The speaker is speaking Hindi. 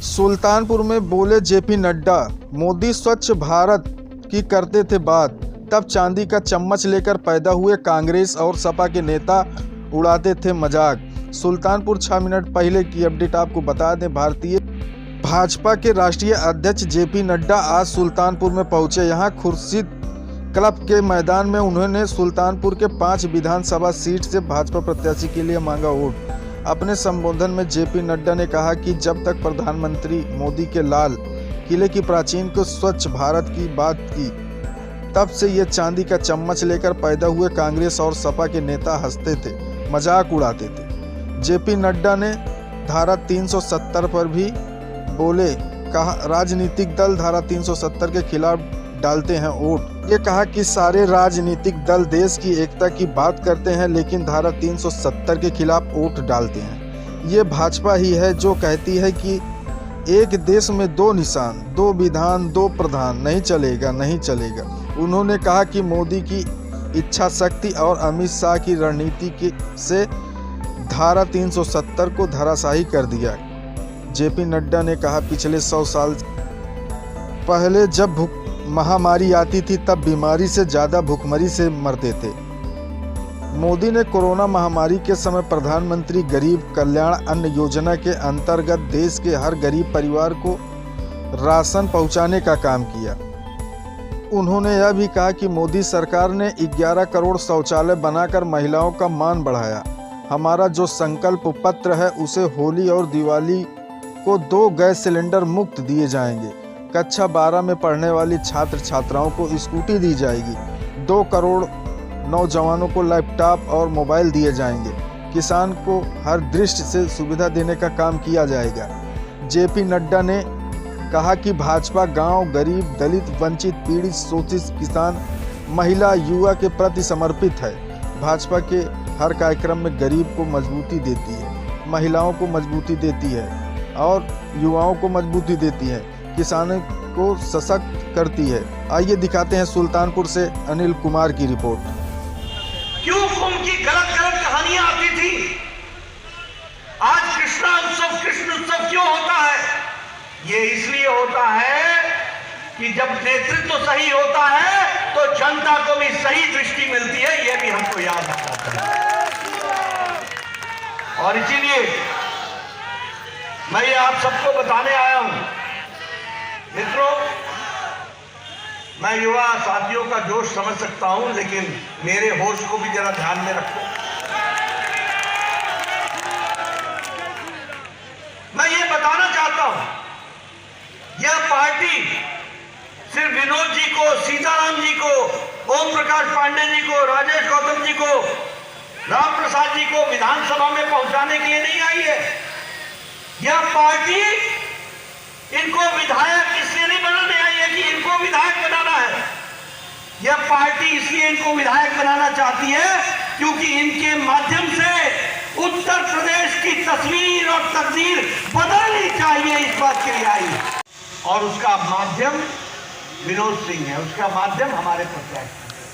सुल्तानपुर में बोले जेपी नड्डा, मोदी स्वच्छ भारत की करते थे बात, तब चांदी का चम्मच लेकर पैदा हुए कांग्रेस और सपा के नेता उड़ाते थे मजाक। सुल्तानपुर 6 मिनट पहले की अपडेट आपको बता दें, भारतीय भाजपा के राष्ट्रीय अध्यक्ष जेपी नड्डा आज सुल्तानपुर में पहुंचे। यहां खुर्शीद क्लब के मैदान में उन्होंने सुल्तानपुर के 5 विधानसभा सीट से भाजपा प्रत्याशी के लिए मांगा वोट। अपने संबोधन में जेपी नड्डा ने कहा कि जब तक प्रधानमंत्री मोदी के लाल किले की प्राचीन को स्वच्छ भारत की बात की, तब से ये चांदी का चम्मच लेकर पैदा हुए कांग्रेस और सपा के नेता हंसते थे, मजाक उड़ाते थे। जेपी नड्डा ने धारा 370 पर भी बोले, कहा राजनीतिक दल धारा 370 के खिलाफ डालते हैं वोट। ये कहा कि सारे राजनीतिक दल देश की एकता की बात करते हैं, लेकिन धारा 370 के खिलाफ वोट डालते हैं। ये भाजपा ही है जो कहती है कि एक देश में 2 निशान, 2 विधान, 2 प्रधान, नहीं चलेगा, नहीं चलेगा। उन्होंने कहा कि मोदी की इच्छा शक्ति और अमित शाह की रणनीति से धारा 370 को धराशायी कर दिया। जेपी नड्डा ने कहा, पिछले 100 साल पहले जब महामारी आती थी तब बीमारी से ज़्यादा भूखमरी से मरते थे। मोदी ने कोरोना महामारी के समय प्रधानमंत्री गरीब कल्याण अन्न योजना के अंतर्गत देश के हर गरीब परिवार को राशन पहुंचाने का काम किया। उन्होंने यह भी कहा कि मोदी सरकार ने 11 करोड़ शौचालय बनाकर महिलाओं का मान बढ़ाया। हमारा जो संकल्प पत्र है उसे होली और दिवाली को 2 गैस सिलेंडर मुफ्त दिए जाएंगे। कक्षा 12 में पढ़ने वाली छात्र छात्राओं को स्कूटी दी जाएगी। 2 करोड़ नौजवानों को लैपटॉप और मोबाइल दिए जाएंगे। किसान को हर दृष्टि से सुविधा देने का काम किया जाएगा। जेपी नड्डा ने कहा कि भाजपा गांव, गरीब, दलित, वंचित, पीड़ित, शोषित, किसान, महिला, युवा के प्रति समर्पित है। भाजपा के हर कार्यक्रम में गरीब को मजबूती देती है, महिलाओं को मजबूती देती है और युवाओं को मजबूती देती है, किसानों को सशक्त करती है। आइए दिखाते हैं सुल्तानपुर से अनिल कुमार की रिपोर्ट। क्यों उनकी गलत कहानियां आती थी? आज कृष्ण उत्सव क्यों होता है? ये इसलिए होता है कि जब नेतृत्व सही होता है तो जनता को भी सही दृष्टि मिलती है। यह भी हमको याद रखना चाहिए और इसीलिए मैं ये आप सबको बताने आया हूं। मित्रों, मैं युवा साथियों का जोश समझ सकता हूं, लेकिन मेरे होश को भी जरा ध्यान में रखो। मैं ये बताना चाहता हूं, यह पार्टी सिर्फ विनोद जी को, सीताराम जी को, ओम प्रकाश पांडे जी को, राजेश गौतम जी को, राम प्रसाद जी को विधानसभा में पहुंचाने के लिए नहीं आई है। यह पार्टी इनको विधायक इसलिए नहीं बनाने आई है कि इनको विधायक बनाना है। यह पार्टी इसलिए इनको विधायक बनाना चाहती है क्योंकि इनके माध्यम से उत्तर प्रदेश की तस्वीर और तकदीर बदलनी चाहिए, इस बात के लिए आई। और उसका माध्यम विनोद सिंह है, उसका माध्यम हमारे प्रत्याशी।